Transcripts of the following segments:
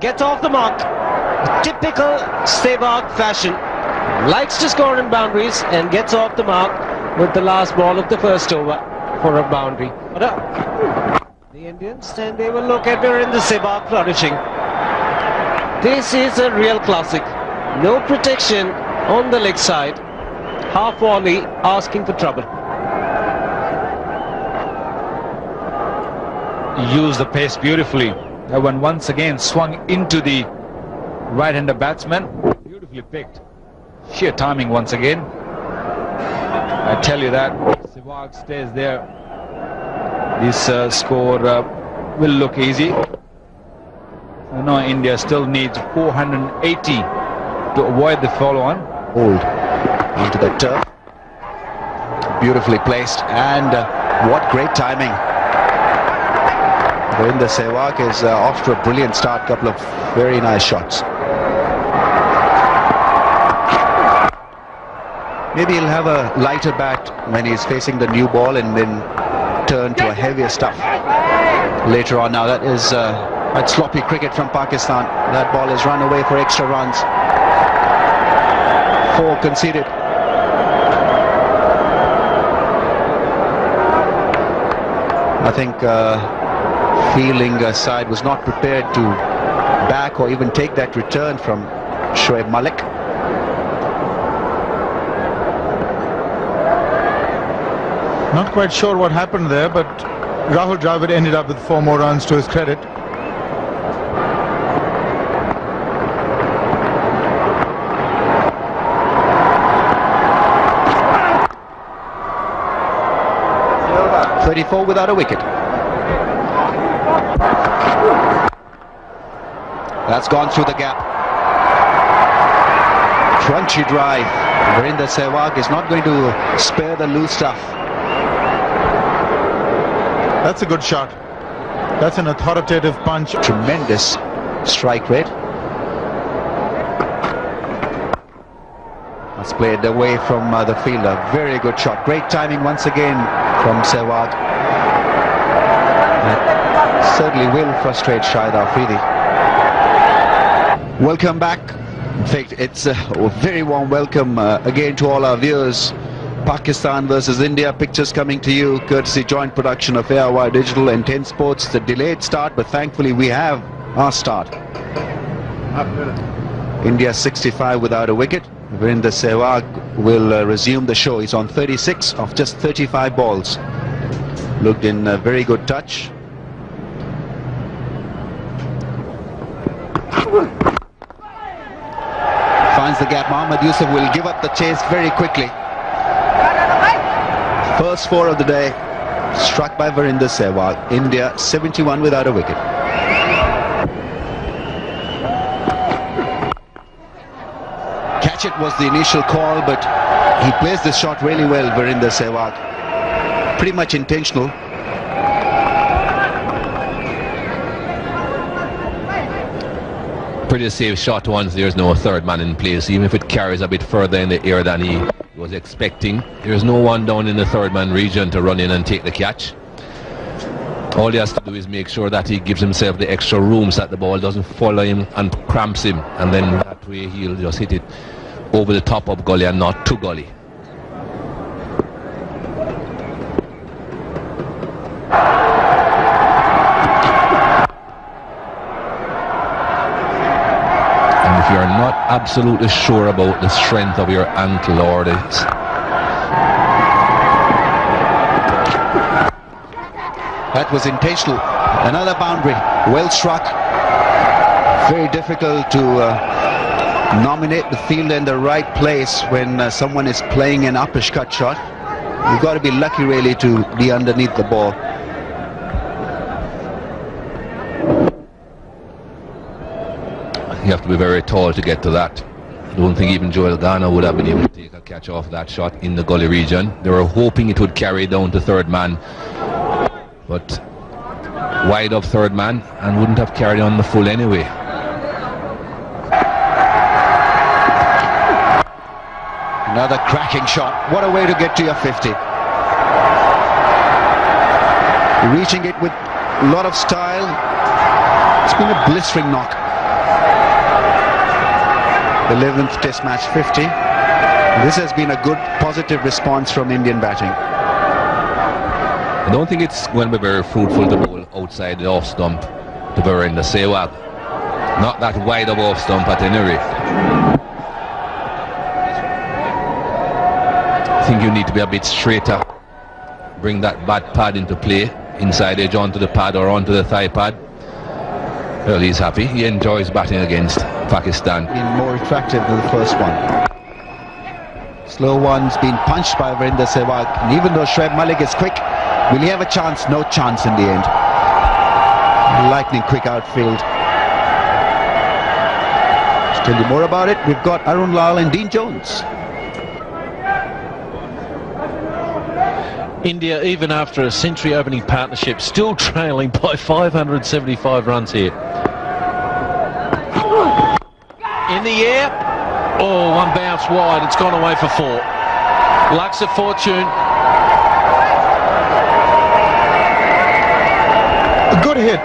gets off the mark. Typical Sehwag fashion. Likes to score in boundaries and gets off the mark with the last ball of the first over for a boundary. But the Indians, and they will look at Virender Sehwag flourishing. This is a real classic. No protection on the leg side. Half volley asking for trouble. Used the pace beautifully. That one once again swung into the right-hander batsman. Beautifully picked. Sheer timing once again. I tell you that. Sehwag stays there. This score will look easy. I know India still needs 480 to avoid the follow-on. Hold onto the turf. Beautifully placed, and what great timing. Virender Sehwag is off to a brilliant start. Couple of very nice shots. Maybe he'll have a lighter bat when he's facing the new ball and then turn to a heavier stuff later on. Now that is that's sloppy cricket from Pakistan. That ball has run away for extra runs. 4 conceded. I think fielding side was not prepared to back or even take that return from Shoaib Malik. Not quite sure what happened there, but Rahul Dravid ended up with 4 more runs to his credit. .34 without a wicket. That's gone through the gap. Crunchy drive. Virender Sehwag is not going to spare the loose stuff. That's a good shot. That's an authoritative punch. Tremendous strike rate. That's played away from the fielder. Very good shot. Great timing once again from Sehwag. That certainly will frustrate Shahid Afridi. Welcome back. In fact, it's a very warm welcome again to all our viewers. Pakistan versus India, pictures coming to you courtesy joint production of ARY Digital and 10 Sports. The delayed start, but thankfully we have our start. India 65 without a wicket. Virender Sehwag will resume the show. He's on 36 of just 35 balls. Looked in very good touch. Finds the gap. Mohammad Yusuf will give up the chase very quickly. First 4 of the day struck by Virender Sehwag. India 71 without a wicket. Catch it was the initial call, but he plays this shot really well, Virender Sehwag. Pretty much intentional. Pretty safe shot once there's no third man in place, even if it carries a bit further in the air than he was expecting. There's no one down in the third man region to run in and take the catch. All he has to do is make sure that he gives himself the extra room so that the ball doesn't follow him and cramps him, and then that way he'll just hit it over the top of gully and not to gully. And if you're not absolutely sure about the strength of your ankle or this, that was intentional. Another boundary, well struck. Very difficult to nominate the fielder in the right place when someone is playing an uppercut shot. You've got to be lucky really to be underneath the ball. you have to be very tall to get to that. I don't think even Joel Garner would have been able to take a catch off that shot in the gully region. They were hoping it would carry down to third man, but wide of third man and wouldn't have carried on the full anyway. Another cracking shot. What a way to get to your 50. Reaching it with a lot of style. It's been a blistering knock. 11th Test match 50. This has been a good, positive response from Indian batting. I don't think it's going to be very fruitful to bowl outside the off stump to Virender. Sehwag, not that wide of off stump at any rate. I think you need to be a bit straighter. Bring that bat pad into play, inside edge onto the pad or onto the thigh pad. Well, he's happy. He enjoys batting against Pakistan. Been more attractive than the first one. Slow one's been punched by Virender Sehwag, and even though Shoaib Malik is quick, will he have a chance? No chance in the end. Lightning quick outfield. To tell you more about it, we've got Arun Lal and Dean Jones. India, even after a century opening partnership, still trailing by 575 runs here. In the air. Oh, one bounce wide. It's gone away for 4. Luck's of fortune. A good hit.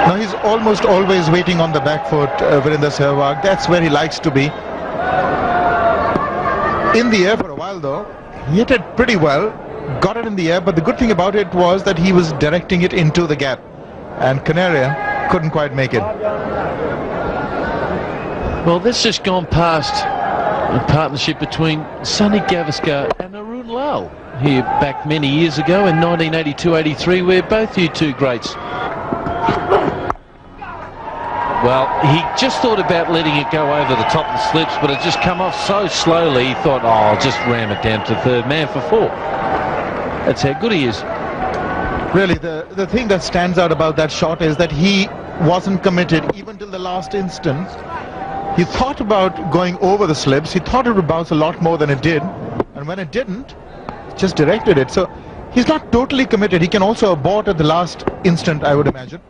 Now he's almost always waiting on the back foot, Virender Sehwag. That's where he likes to be. In the air for a while though. He hit it pretty well. Got it in the air, but the good thing about it was that he was directing it into the gap. And Canaria couldn't quite make it. Well, this just gone past a partnership between Sunny Gavaskar and Arun Lal here back many years ago in 1982-83, where both you two greats. Well, he just thought about letting it go over the top of the slips, but it just come off so slowly, he thought, oh, I'll just ram it down to third man for 4. That's how good he is. Really, the thing that stands out about that shot is that he wasn't committed even till the last instant. He thought about going over the slips. He thought it would bounce a lot more than it did. And when it didn't, he just directed it. So he's not totally committed. He can also abort at the last instant, I would imagine.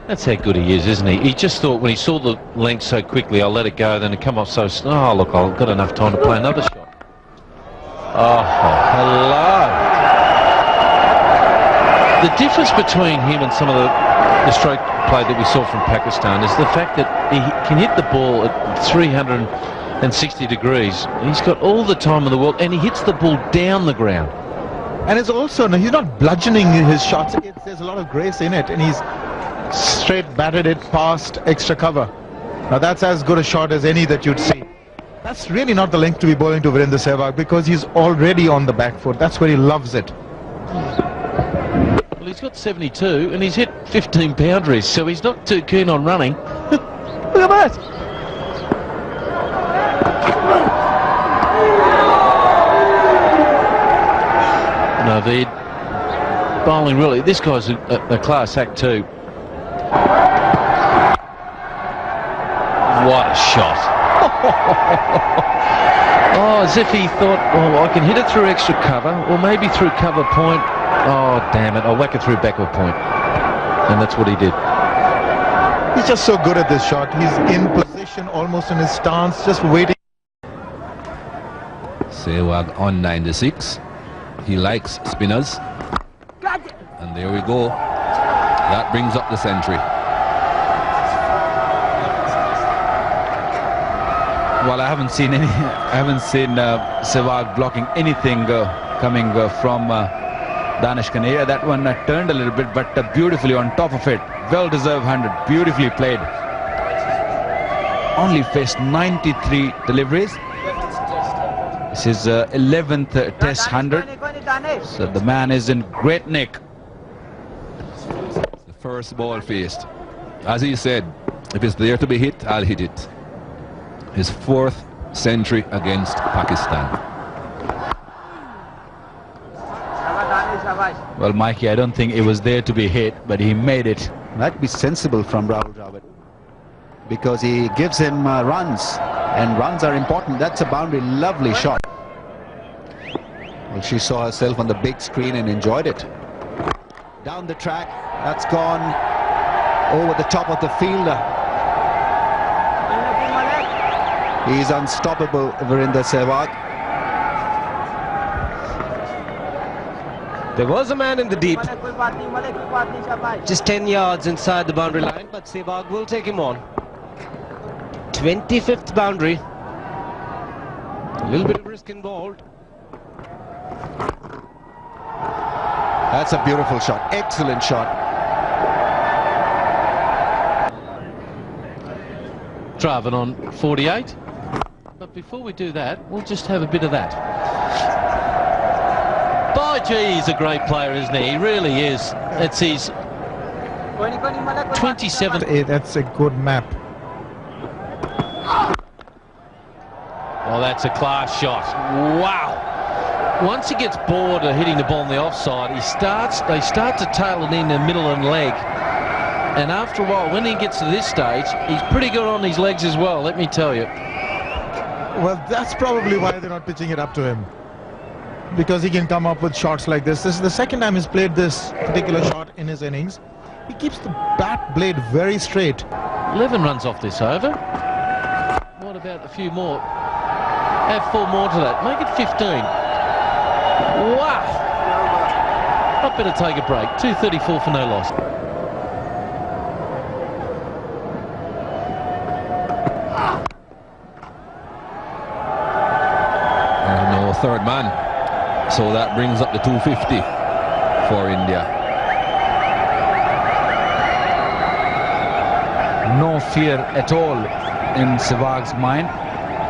That's how good he is, isn't he? He just thought when he saw the length so quickly, I'll let it go, then it come off so slow. Oh, look, I've got enough time to play another shot. Oh, hello. The difference between him and some of the stroke play that we saw from Pakistan is the fact that he can hit the ball at 360 degrees. He's got all the time in the world, and he hits the ball down the ground. And it's also, he's not bludgeoning his shots. There's a lot of grace in it, and he's straight batted it past extra cover. Now that's as good a shot as any that you'd see. That's really not the length to be bowling to Virender Sehwag, because he's already on the back foot. That's where he loves it. Well, he's got 72 and he's hit 15 boundaries, so he's not too keen on running. Look at that. No, they're bowling really. This guy's a class act too. What a shot. Oh, as if he thought, oh, I can hit it through extra cover, or maybe through cover point. Oh, damn it, I'll whack it through backward point. And that's what he did. He's just so good at this shot. He's in position, almost in his stance, just waiting. Sehwag on 96. He likes spinners. And there we go. That brings up the century. Well, I haven't seen Sehwag blocking anything coming from Danish Kaneria. That one turned a little bit, but beautifully on top of it. Well-deserved 100, beautifully played. Only faced 93 deliveries. This is 11th Test 100. So the man is in great nick. The first ball faced. As he said, if it's there to be hit, I'll hit it. His 4th century against Pakistan. Well, Mikey, I don't think it was there to be hit, but he made it. That'd be sensible from Rahul Dravid, because he gives him runs, and runs are important. That's a boundary, lovely shot. Well, she saw herself on the big screen and enjoyed it. Down the track, that's gone over the top of the fielder. He's unstoppable, Virender Sehwag. There was a man in the deep, just 10 yards inside the boundary line, but Sehwag will take him on. 25th boundary A little bit of risk involved. That's a beautiful shot. Excellent shot. Dravid on 48. But before we do that, we'll just have a bit of that. By gee, he's a great player, isn't he? He really is. It's his 27th. That's a good map. Oh, that's a class shot. Wow. Once he gets bored of hitting the ball on the offside, they start to tail it in the middle and leg. And after a while, when he gets to this stage, he's pretty good on his legs as well, let me tell you. Well, that's probably why they're not pitching it up to him, because he can come up with shots like this. This is the second time he's played this particular shot in his innings. He keeps the bat blade very straight. 11 runs off this over. What about a few more? Add 4 more to that. Make it 15. Wow. I better take a break. 234 for no loss. No third man. So that brings up the 250 for India. No fear at all in Sehwag's mind.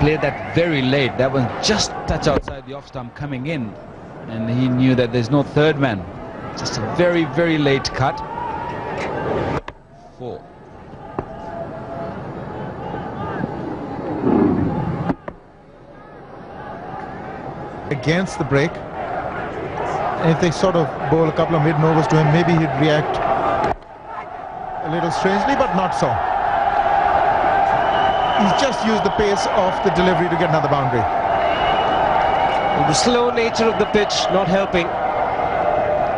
Played that very late. That was just touch outside the off stump coming in, and he knew that there's no third man. Just a very, very late cut. 4. Against the break. And if they sort of bowl a couple of mid overs to him, maybe he'd react a little strangely, but not so. He's just used the pace of the delivery to get another boundary. The slow nature of the pitch not helping.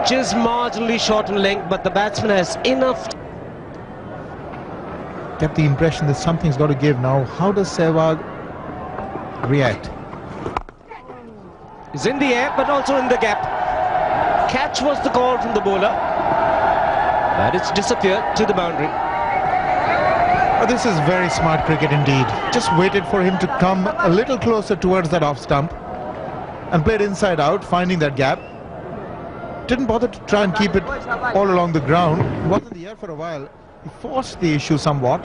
Just marginally short in length, but the batsman has enough. Get the impression that something's got to give now. How does Sehwag react? He's in the air, but also in the gap. Catch was the call from the bowler, but it's disappeared to the boundary. Oh, this is very smart cricket indeed. Just waited for him to come a little closer towards that off stump and played inside out, finding that gap. Didn't bother to try and keep it all along the ground. He was in the air for a while. He forced the issue somewhat,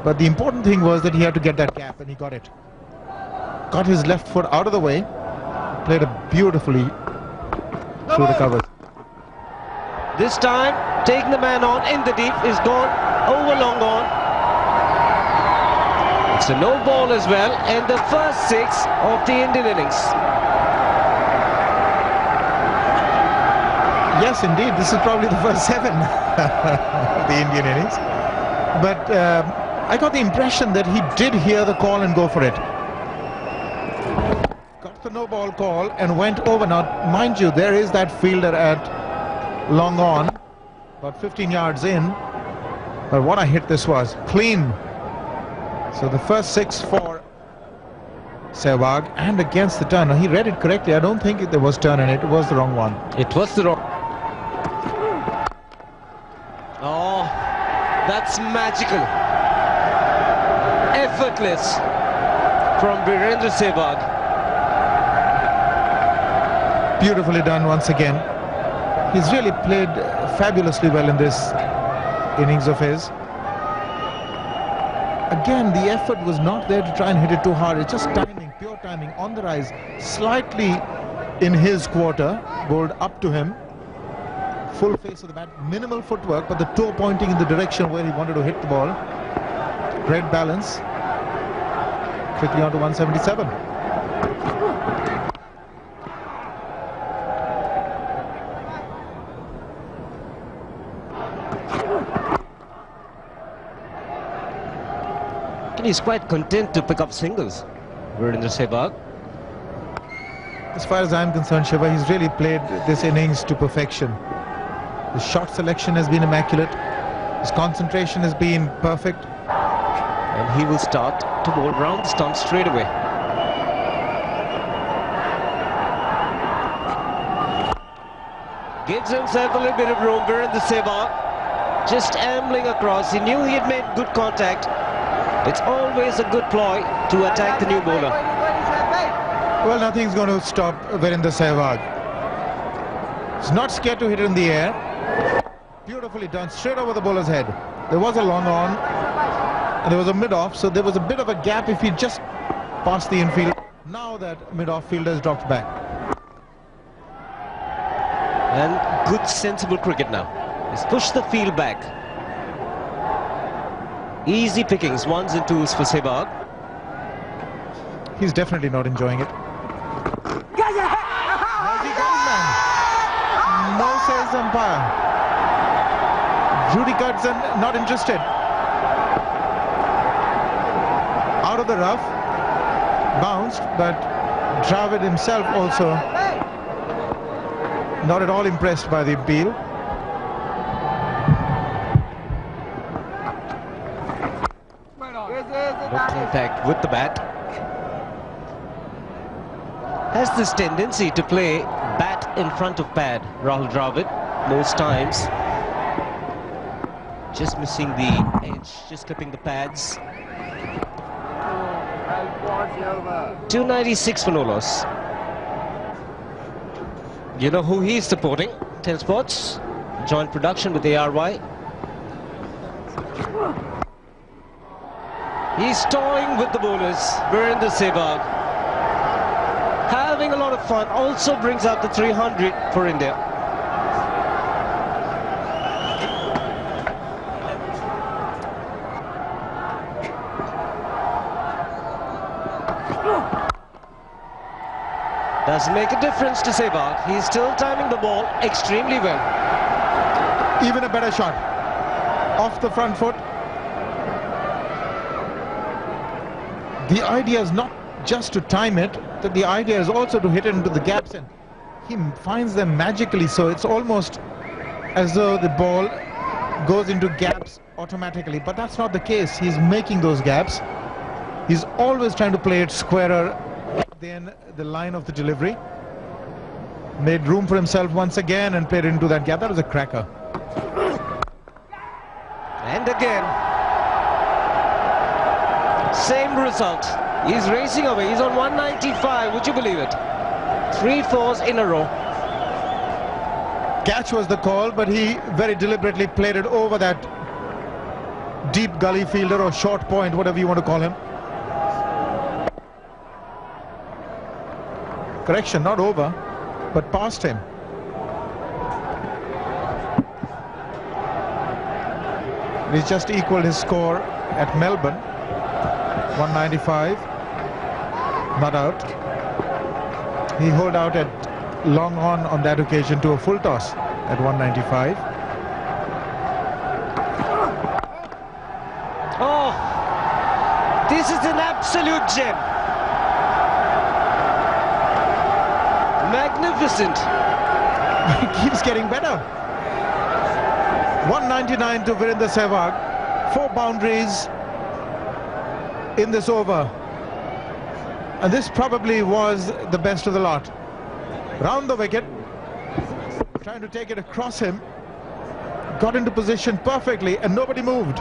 but the important thing was that he had to get that gap, and he got it. Got his left foot out of the way, played it beautifully through the covers. This time, taking the man on in the deep, is gone over long on. It's a no ball as well, and the first 6 of the Indian innings. Yes, indeed, this is probably the first 7 of the Indian innings. But I got the impression that he did hear the call and go for it. Got the no ball call and went over. Now, mind you, there is that fielder at long on, about 15 yards in. But what a hit this was. Clean. So the first 6 for Sehwag, and against the turn. Now, he read it correctly. I don't think there was turn in it. It was the wrong one. It was the wrong. Oh, that's magical. Effortless from Virender Sehwag. Beautifully done once again. He's really played fabulously well in this innings of his. Again, the effort was not there to try and hit it too hard. It's just timing, pure timing, on the rise, slightly in his quarter, bowled up to him. Full face of the bat, minimal footwork, but the toe pointing in the direction where he wanted to hit the ball. Great balance. Quickly on to 177. And he's quite content to pick up singles, Virender Sehwag. As far as I'm concerned, Shiva, he's really played this innings to perfection. The shot selection has been immaculate. His concentration has been perfect. And he will start to bowl round the stump straight away. Gives himself a little bit of room, Virender Sehwag. Just ambling across. He knew he had made good contact. It's always a good ploy to attack the new bowler. Well, nothing's going to stop Virender Sehwag. He's not scared to hit it in the air. Beautifully done, straight over the bowler's head. There was a long on, and there was a mid-off, so there was a bit of a gap if he just passed the infield. Now that mid-off fielder has dropped back. And good sensible cricket now. He's pushed the field back. Easy pickings, 1s and 2s for Sehwag. He's definitely not enjoying it. Has he got him, man? No, says umpire. Judy Cudson not interested. Out of the rough, bounced, but Dravid himself also not at all impressed by the appeal. Contact with the bat. Has this tendency to play bat in front of pad, Rahul Dravid, most times. Just missing the edge, just clipping the pads. 296 for no loss. You know who he's supporting? 10 Sports, joint production with ARY. He's toying with the bowlers, Virender Sehwag. Having a lot of fun, also brings out the 300 for India. Does make a difference to Sehwag. He's still timing the ball extremely well. Even a better shot. Off the front foot. The idea is not just to time it, that the idea is also to hit it into the gaps, and he finds them magically, so it's almost as though the ball goes into gaps automatically, but that's not the case. He's making those gaps. He's always trying to play it squarer than the line of the delivery. Made room for himself once again and played into that gap. That was a cracker. And again, same result. He's racing away. He's on 195. Would you believe it? 3 fours in a row. Catch was the call, but he very deliberately played it over that deep gully fielder or short point, whatever you want to call him. Correction, not over, but past him. He's just equaled his score at Melbourne. 195. Not out. He holed out at long on that occasion to a full toss at 195. Oh, this is an absolute gem. Magnificent. It keeps getting better. 199 to Virender Sehwag. 4 boundaries in this over. And this probably was the best of the lot. Round the wicket. Trying to take it across him. Got into position perfectly and nobody moved.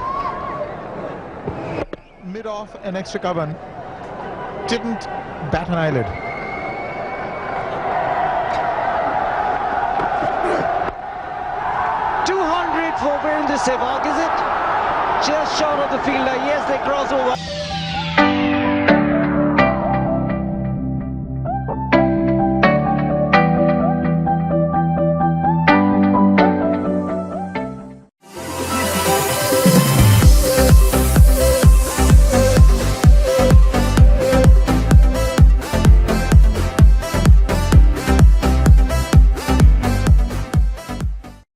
Mid-off and extra cover. Didn't bat an eyelid. For Virender Sehwag, is it? Just short of the fielder. Yes, they cross over.